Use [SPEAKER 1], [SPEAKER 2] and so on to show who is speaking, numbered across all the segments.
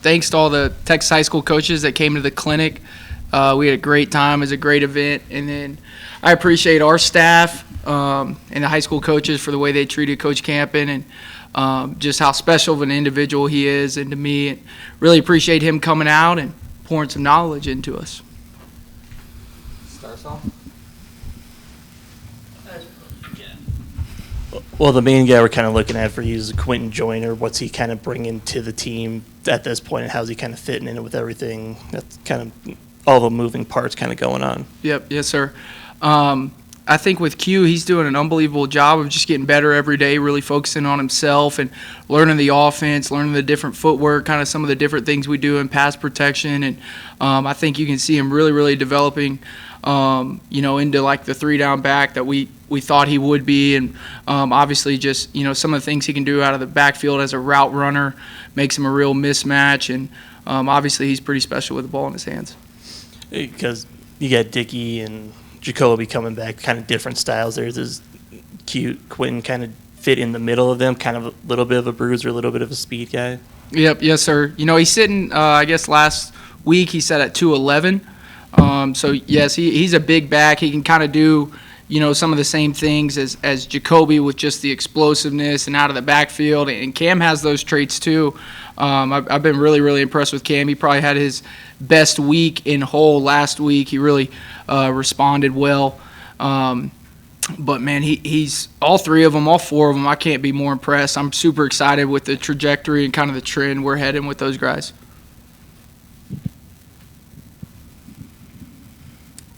[SPEAKER 1] thanks to all the Texas high school coaches that came to the clinic. We had a great time. It was a great event. And then I appreciate our staff and the high school coaches for the way they treated Coach Campen and just how special of an individual he is. And to me, and really appreciate him coming out and pouring some knowledge into us.
[SPEAKER 2] Starts off.
[SPEAKER 3] Well, the main guy we're kind of looking at for you is Quentin Joyner. What's he kind of bringing to the team at this point, and how's he kind of fitting in with everything? That's kind of all the moving parts kind of going on.
[SPEAKER 1] Yep, yes, sir. I think with Q, he's doing an unbelievable job of just getting better every day, really focusing on himself and learning the offense, learning the different footwork, kind of some of the different things we do in pass protection. And I think you can see him really, really developing, into like the 3-down back that we thought he would be. And obviously just, some of the things he can do out of the backfield as a route runner makes him a real mismatch. And obviously he's pretty special with the ball in his hands.
[SPEAKER 3] Because you got Dickey and Jacoby coming back, kind of different styles. There's this cute Quentin kind of fit in the middle of them, kind of a little bit of a bruiser, a little bit of a speed guy.
[SPEAKER 1] Yep, yes, sir. He's sitting, I guess last week he sat at 211. So, yes, he's a big back. He can kind of do, some of the same things as Jacoby with just the explosiveness and out of the backfield. And Cam has those traits too. I've been really, really impressed with Cam. He probably had his best week in whole last week. He really responded well. But, man, he's all three of them, all four of them. I can't be more impressed. I'm super excited with the trajectory and kind of the trend we're heading with those guys.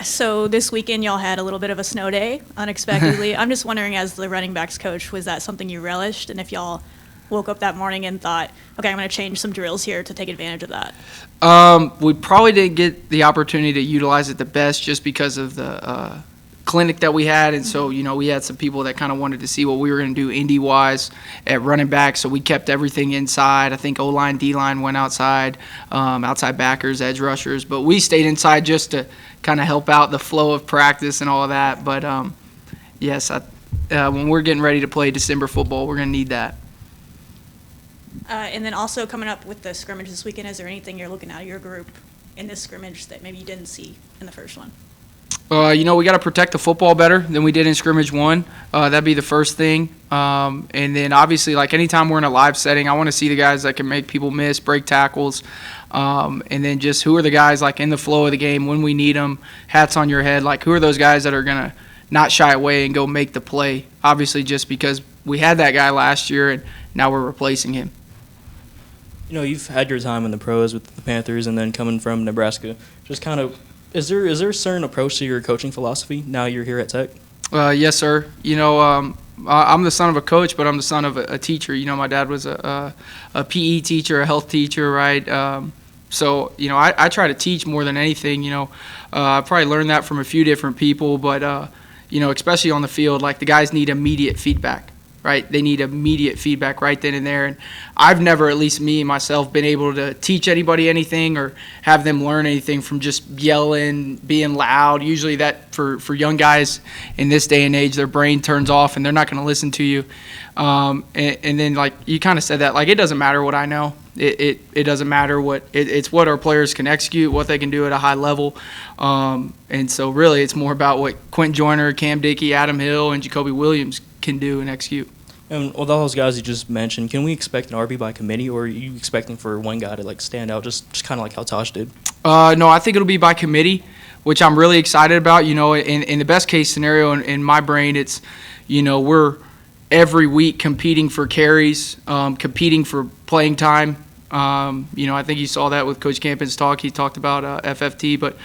[SPEAKER 4] So this weekend y'all had a little bit of a snow day, unexpectedly. I'm just wondering, as the running backs coach, was that something you relished? And if y'all woke up that morning and thought, okay, I'm going to change some drills here to take advantage of that?
[SPEAKER 1] We probably didn't get the opportunity to utilize it the best just because of the clinic that we had. And so, we had some people that kind of wanted to see what we were going to do Indy-wise at running back. So we kept everything inside. I think O-line, D-line went outside, outside backers, edge rushers. But we stayed inside just to kind of help out the flow of practice and all of that. But, yes, when we're getting ready to play December football, we're going to need that.
[SPEAKER 4] And then also coming up with the scrimmage this weekend, is there anything you're looking out of your group in this scrimmage that maybe you didn't see in the first one?
[SPEAKER 1] We got to protect the football better than we did in scrimmage one. That'd be the first thing. And then obviously, like anytime we're in a live setting, I want to see the guys that can make people miss, break tackles. And then just who are the guys like in the flow of the game when we need them, hats on your head. Like who are those guys that are going to not shy away and go make the play? Obviously just because we had that guy last year and now we're replacing him.
[SPEAKER 5] You've had your time in the pros with the Panthers and then coming from Nebraska. Just kind of, is there a certain approach to your coaching philosophy now you're here at Tech?
[SPEAKER 1] Yes, sir. I'm the son of a coach, but I'm the son of a teacher. My dad was a PE teacher, a health teacher, right? So, I try to teach more than anything. I probably learned that from a few different people, but, especially on the field, like the guys need immediate feedback. Right, they need immediate feedback right then and there, and I've never, at least me myself, been able to teach anybody anything or have them learn anything from just yelling, being loud. Usually, that for young guys in this day and age, their brain turns off and they're not going to listen to you. And then, like you kind of said that, like it doesn't matter what I know. It doesn't matter it's what our players can execute, what they can do at a high level. And so, really, it's more about what Quentin Joyner, Cam Dickey, Adam Hill, and Jacoby Williams can do and execute.
[SPEAKER 5] And with all those guys you just mentioned, can we expect an RB by committee, or are you expecting for one guy to stand out, just kind of like how Tosh did?
[SPEAKER 1] No, I think it'll be by committee, which I'm really excited about. In the best case scenario in my brain, it's we're every week competing for carries, competing for playing time. I think you saw that with Coach Campen's talk. He talked about FFT, but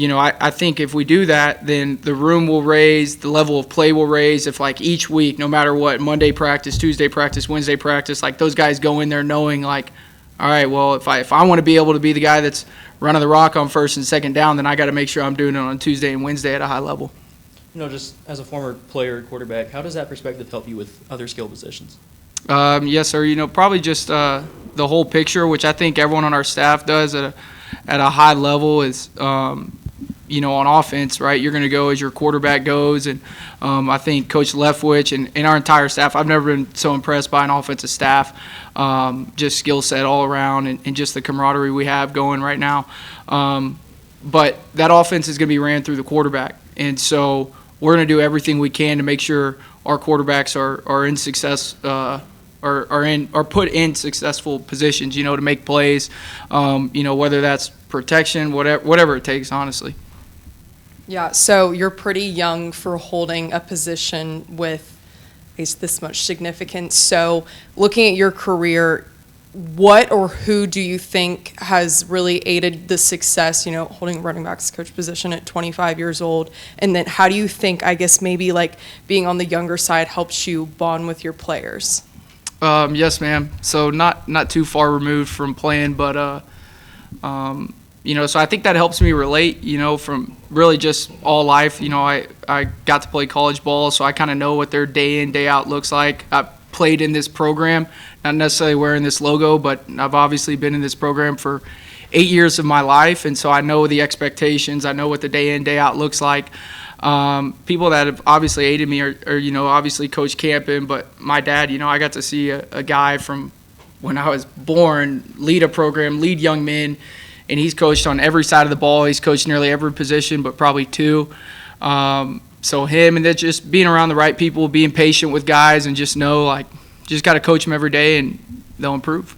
[SPEAKER 1] I think if we do that, then the room will raise, the level of play will raise. If like each week, no matter what, Monday practice, Tuesday practice, Wednesday practice, like those guys go in there knowing like, all right, well, if I want to be able to be the guy that's running the rock on first and second down, then I got to make sure I'm doing it on Tuesday and Wednesday at a high level.
[SPEAKER 5] Just as a former player quarterback, how does that perspective help you with other skill positions?
[SPEAKER 1] Yes, sir. Probably just the whole picture, which I think everyone on our staff does at a high level, is on offense, right, you're going to go as your quarterback goes. And I think Coach Leftwich and our entire staff, I've never been so impressed by an offensive staff, just skill set all around and just the camaraderie we have going right now. But that offense is going to be ran through the quarterback. And so we're going to do everything we can to make sure our quarterbacks are in success, are put in successful positions, to make plays, whether that's protection, whatever it takes, honestly.
[SPEAKER 6] Yeah, so you're pretty young for holding a position with this much significance. So looking at your career, what or who do you think has really aided the success, holding running backs coach position at 25 years old? And then how do you think, I guess, maybe like being on the younger side helps you bond with your players?
[SPEAKER 1] Yes, ma'am. So not too far removed from playing, but so I think that helps me relate, from really just all life. I got to play college ball, so I kind of know what their day in, day out looks like. I played in this program, not necessarily wearing this logo, but I've obviously been in this program for 8 years of my life, and so I know the expectations. I know what the day in, day out looks like. People that have obviously aided me are obviously Coach Campen, but my dad, I got to see a guy from when I was born lead a program, lead young men, and he's coached on every side of the ball. He's coached nearly every position, but probably two. So him, and then just being around the right people, being patient with guys, and just know, just got to coach them every day, and they'll improve.